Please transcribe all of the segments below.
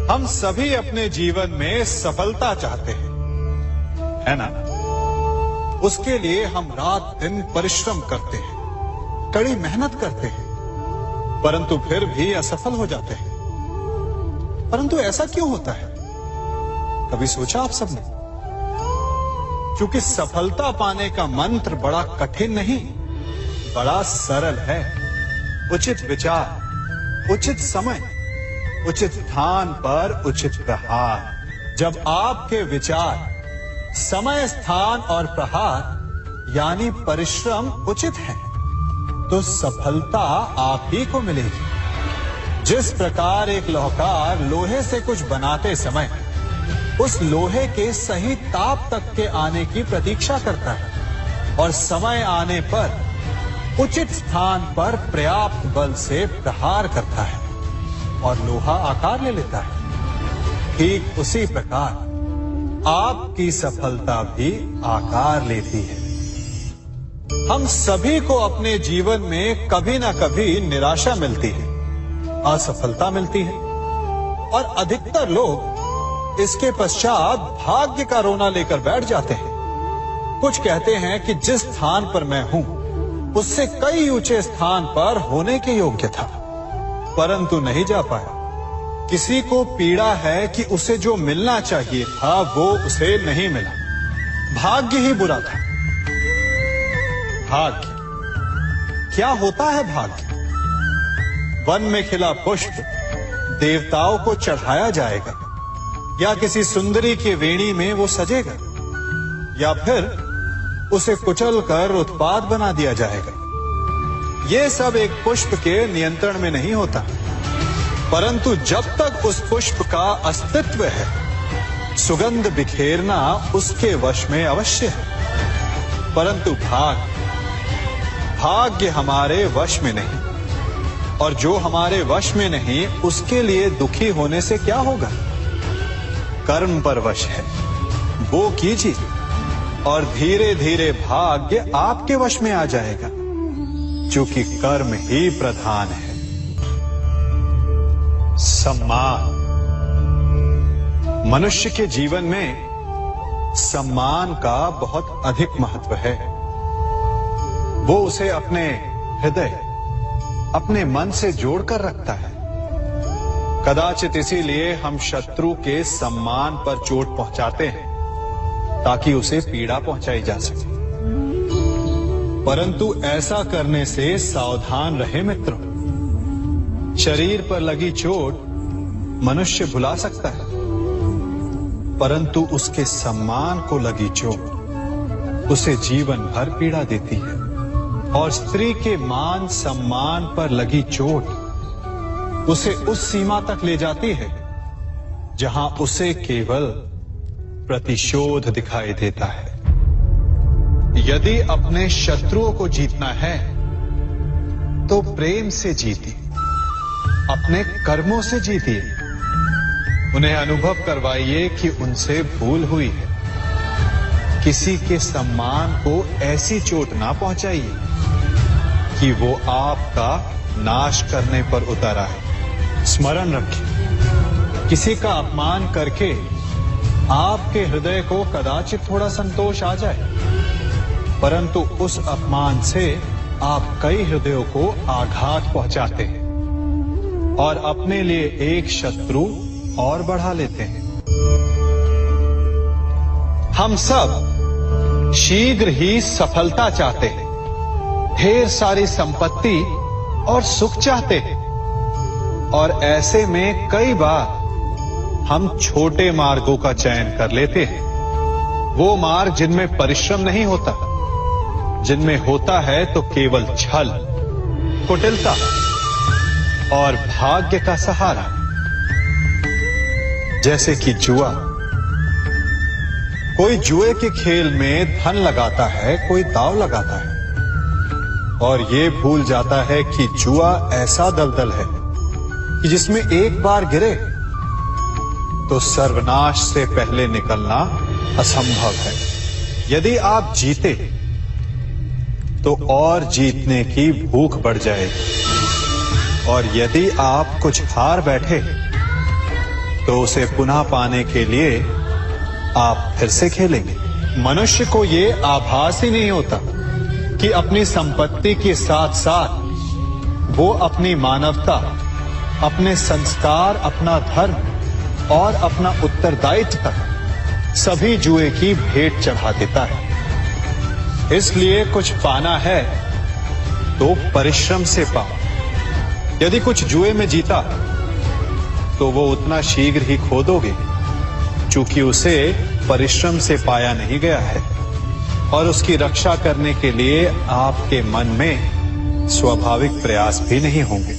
हम सभी अपने जीवन में सफलता चाहते हैं, है ना? उसके लिए हम रात दिन परिश्रम करते हैं, कड़ी मेहनत करते हैं, परंतु फिर भी असफल हो जाते हैं। परंतु ऐसा क्यों होता है? कभी सोचा आप सबने? क्योंकि सफलता पाने का मंत्र बड़ा कठिन नहीं, बड़ा सरल है। उचित विचार, उचित समय, उचित स्थान पर उचित प्रहार। जब आपके विचार, समय, स्थान और प्रहार यानी परिश्रम उचित है, तो सफलता आप ही को मिलेगी। जिस प्रकार एक लोहार लोहे से कुछ बनाते समय उस लोहे के सही ताप तक के आने की प्रतीक्षा करता है और समय आने पर उचित स्थान पर पर्याप्त बल से प्रहार करता है और लोहा आकार ले लेता है, ठीक उसी प्रकार आपकी सफलता भी आकार लेती है। हम सभी को अपने जीवन में कभी ना कभी निराशा मिलती है, असफलता मिलती है और अधिकतर लोग इसके पश्चात भाग्य का रोना लेकर बैठ जाते हैं। कुछ कहते हैं कि जिस स्थान पर मैं हूं उससे कई ऊंचे स्थान पर होने के योग्य था, परंतु नहीं जा पाया। किसी को पीड़ा है कि उसे जो मिलना चाहिए था वो उसे नहीं मिला, भाग्य ही बुरा था। भाग्य क्या होता है? भाग्य वन में खिला पुष्प देवताओं को चढ़ाया जाएगा, या किसी सुंदरी की वेणी में वो सजेगा, या फिर उसे कुचल कर उत्पाद बना दिया जाएगा। ये सब एक पुष्प के नियंत्रण में नहीं होता, परंतु जब तक उस पुष्प का अस्तित्व है, सुगंध बिखेरना उसके वश में अवश्य है। परंतु भाग्य हमारे वश में नहीं, और जो हमारे वश में नहीं उसके लिए दुखी होने से क्या होगा? कर्म पर वश है, वो कीजिए और धीरे धीरे भाग्य आपके वश में आ जाएगा, क्योंकि कर्म ही प्रधान है। सम्मान। मनुष्य के जीवन में सम्मान का बहुत अधिक महत्व है। वो उसे अपने हृदय, अपने मन से जोड़कर रखता है। कदाचित इसीलिए हम शत्रु के सम्मान पर चोट पहुंचाते हैं ताकि उसे पीड़ा पहुंचाई जा सके। परंतु ऐसा करने से सावधान रहे मित्रों। शरीर पर लगी चोट मनुष्य भुला सकता है, परंतु उसके सम्मान को लगी चोट उसे जीवन भर पीड़ा देती है। और स्त्री के मान सम्मान पर लगी चोट उसे उस सीमा तक ले जाती है जहां उसे केवल प्रतिशोध दिखाई देता है। यदि अपने शत्रुओं को जीतना है तो प्रेम से जीतिए, अपने कर्मों से जीतिए। उन्हें अनुभव करवाइए कि उनसे भूल हुई है। किसी के सम्मान को ऐसी चोट ना पहुंचाइए कि वो आपका नाश करने पर उतर आए। स्मरण रखिए, किसी का अपमान करके आपके हृदय को कदाचित थोड़ा संतोष आ जाए, परंतु उस अपमान से आप कई हृदयों को आघात पहुंचाते हैं और अपने लिए एक शत्रु और बढ़ा लेते हैं। हम सब शीघ्र ही सफलता चाहते हैं, ढेर सारी संपत्ति और सुख चाहते हैं, और ऐसे में कई बार हम छोटे मार्गों का चयन कर लेते हैं। वो मार्ग जिनमें परिश्रम नहीं होता, जिनमें होता है तो केवल छल, कुटिलता और भाग्य का सहारा। जैसे कि जुआ। कोई जुए के खेल में धन लगाता है, कोई दांव लगाता है और ये भूल जाता है कि जुआ ऐसा दलदल है कि जिसमें एक बार गिरे तो सर्वनाश से पहले निकलना असंभव है। यदि आप जीते तो और जीतने की भूख बढ़ जाएगी, और यदि आप कुछ हार बैठे तो उसे पुनः पाने के लिए आप फिर से खेलेंगे। मनुष्य को ये आभास ही नहीं होता कि अपनी संपत्ति के साथ साथ वो अपनी मानवता, अपने संस्कार, अपना धर्म और अपना उत्तरदायित्व तक सभी जुए की भेंट चढ़ा देता है। इसलिए कुछ पाना है तो परिश्रम से पाओ। यदि कुछ जुए में जीता तो वो उतना शीघ्र ही खो दोगे, चूंकि उसे परिश्रम से पाया नहीं गया है और उसकी रक्षा करने के लिए आपके मन में स्वाभाविक प्रयास भी नहीं होंगे।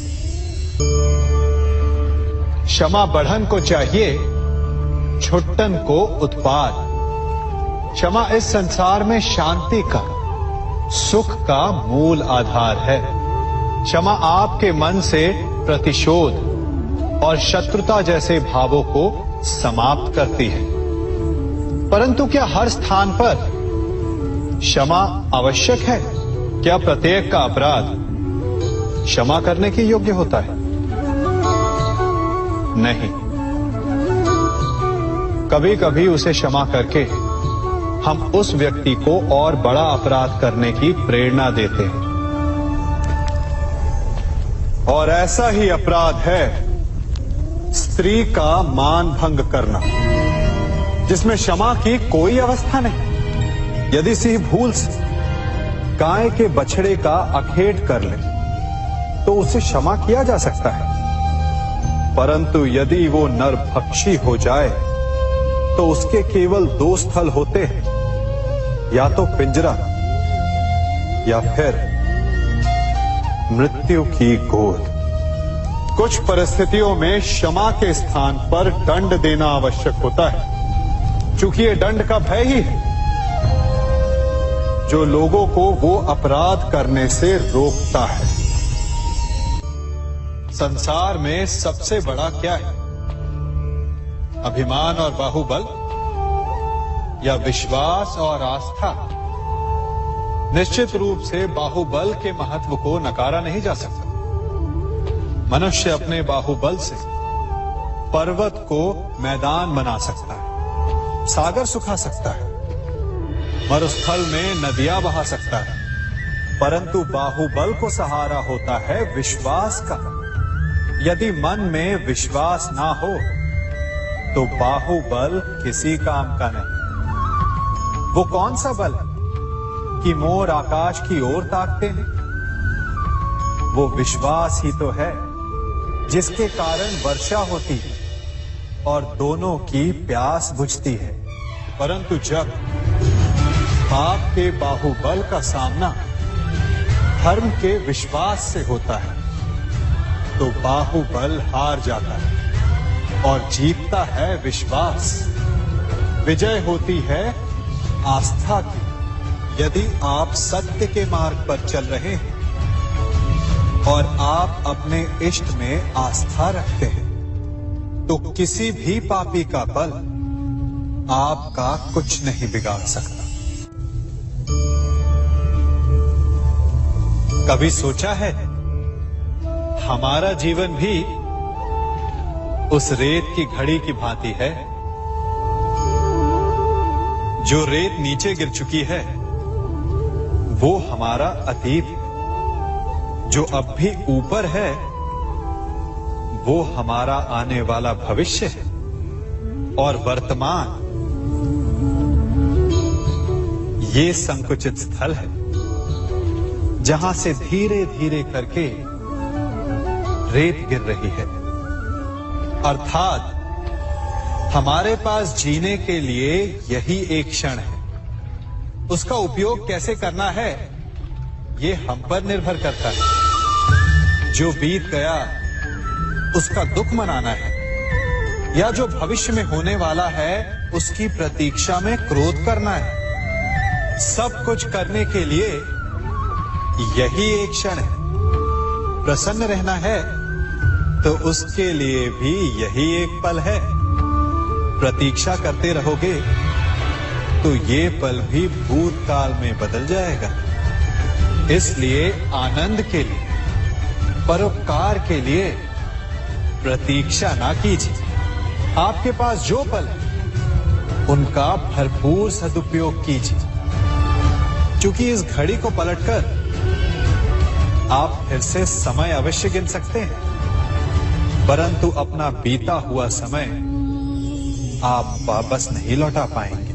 क्षमा बढ़न को चाहिए, छुट्टन को उत्पाद। क्षमा इस संसार में शांति का, सुख का मूल आधार है। क्षमा आपके मन से प्रतिशोध और शत्रुता जैसे भावों को समाप्त करती है। परंतु क्या हर स्थान पर क्षमा आवश्यक है? क्या प्रत्येक का अपराध क्षमा करने के योग्य होता है? नहीं। कभी कभी उसे क्षमा करके हम उस व्यक्ति को और बड़ा अपराध करने की प्रेरणा देते हैं। और ऐसा ही अपराध है स्त्री का मान भंग करना, जिसमें क्षमा की कोई अवस्था नहीं। यदि सिंह भूल से गाय के बछड़े का अखेट कर ले तो उसे क्षमा किया जा सकता है, परंतु यदि वो नरभक्षी हो जाए तो उसके केवल दो स्थल होते हैं, या तो पिंजरा या फिर मृत्यु की गोद। कुछ परिस्थितियों में क्षमा के स्थान पर दंड देना आवश्यक होता है, क्योंकि ये दंड का भय ही है जो लोगों को वो अपराध करने से रोकता है। संसार में सबसे बड़ा क्या है? अभिमान और बाहुबल या विश्वास और आस्था? निश्चित रूप से बाहुबल के महत्व को नकारा नहीं जा सकता। मनुष्य अपने बाहुबल से पर्वत को मैदान बना सकता है, सागर सुखा सकता है, मरुस्थल में नदियां बहा सकता है, परंतु बाहुबल को सहारा होता है विश्वास का। यदि मन में विश्वास ना हो तो बाहुबल किसी काम का नहीं। वो कौन सा बल है कि मोर आकाश की ओर ताकते हैं? वो विश्वास ही तो है जिसके कारण वर्षा होती है और दोनों की प्यास बुझती है। परंतु जब आपके बाहुबल का सामना धर्म के विश्वास से होता है तो बाहुबल हार जाता है और जीतता है विश्वास। विजय होती है आस्था की। यदि आप सत्य के मार्ग पर चल रहे हैं और आप अपने इष्ट में आस्था रखते हैं तो किसी भी पापी का बल आपका कुछ नहीं बिगाड़ सकता। कभी सोचा है हमारा जीवन भी उस रेत की घड़ी की भांति है? जो रेत नीचे गिर चुकी है वो हमारा अतीत है, जो अब भी ऊपर है वो हमारा आने वाला भविष्य है, और वर्तमान ये संकुचित स्थल है जहां से धीरे धीरे करके रेत गिर रही है। अर्थात हमारे पास जीने के लिए यही एक क्षण है। उसका उपयोग कैसे करना है ये हम पर निर्भर करता है। जो बीत गया उसका दुख मनाना है, या जो भविष्य में होने वाला है उसकी प्रतीक्षा में क्रोध करना है। सब कुछ करने के लिए यही एक क्षण है। प्रसन्न रहना है तो उसके लिए भी यही एक पल है। प्रतीक्षा करते रहोगे तो ये पल भी भूतकाल में बदल जाएगा। इसलिए आनंद के लिए, परोपकार के लिए प्रतीक्षा ना कीजिए, आपके पास जो पल है उनका भरपूर सदुपयोग कीजिए, क्योंकि इस घड़ी को पलटकर आप फिर से समय अवश्य गिन सकते हैं, परंतु अपना बीता हुआ समय आप वापस नहीं लौटा पाएंगे।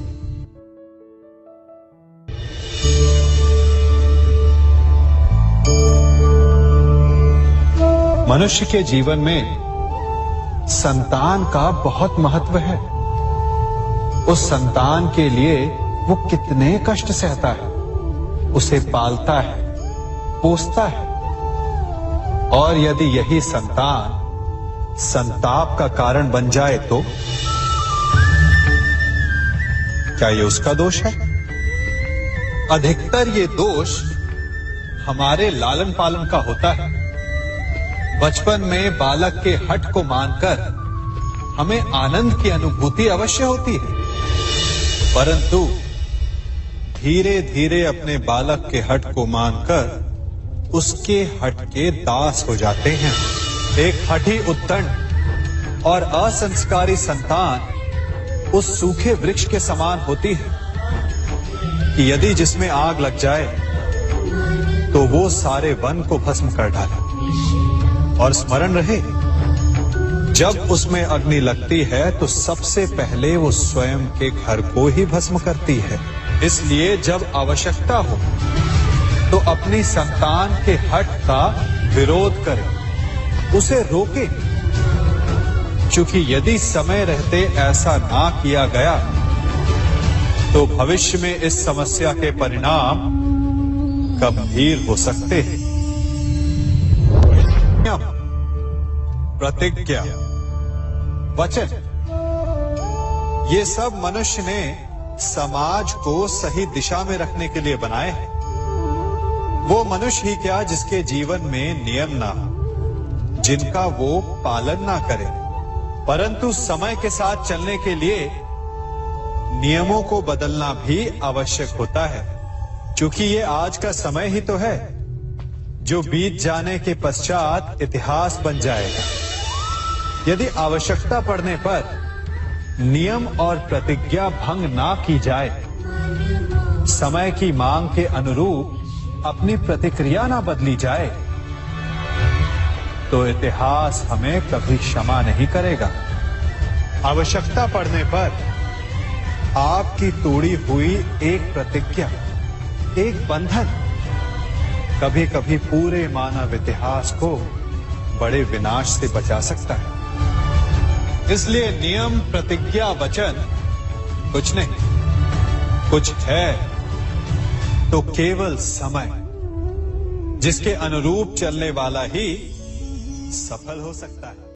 मनुष्य के जीवन में संतान का बहुत महत्व है। उस संतान के लिए वो कितने कष्ट सहता है, उसे पालता है, पोसता है, और यदि यही संतान संताप का कारण बन जाए तो क्या ये उसका दोष है? अधिकतर ये दोष हमारे लालन पालन का होता है। बचपन में बालक के हठ को मानकर हमें आनंद की अनुभूति अवश्य होती है, परंतु धीरे धीरे अपने बालक के हठ को मानकर उसके हठ के दास हो जाते हैं। एक हठी उद्दंड और असंस्कारी संतान उस सूखे वृक्ष के समान होती है कि यदि जिसमें आग लग जाए तो वो सारे वन को भस्म कर डाले। और स्मरण रहे, जब उसमें अग्नि लगती है तो सबसे पहले वो स्वयं के घर को ही भस्म करती है। इसलिए जब आवश्यकता हो तो अपनी संतान के हठ का विरोध करें, उसे रोके, क्योंकि यदि समय रहते ऐसा ना किया गया तो भविष्य में इस समस्या के परिणाम गंभीर हो सकते हैं। प्रतिज्ञा, वचन, ये सब मनुष्य ने समाज को सही दिशा में रखने के लिए बनाए हैं। वो मनुष्य ही क्या जिसके जीवन में नियम ना हो, जिनका वो पालन ना करे, परंतु समय के साथ चलने के लिए नियमों को बदलना भी आवश्यक होता है, क्योंकि ये आज का समय ही तो है जो बीत जाने के पश्चात इतिहास बन जाएगा। यदि आवश्यकता पड़ने पर नियम और प्रतिज्ञा भंग ना की जाए, समय की मांग के अनुरूप अपनी प्रतिक्रिया ना बदली जाए, तो इतिहास हमें कभी क्षमा नहीं करेगा। आवश्यकता पड़ने पर आपकी तोड़ी हुई एक प्रतिज्ञा, एक बंधन कभी कभी पूरे मानव इतिहास को बड़े विनाश से बचा सकता है। इसलिए नियम, प्रतिज्ञा, वचन कुछ नहीं, कुछ है तो केवल समय, जिसके अनुरूप चलने वाला ही सफल हो सकता है।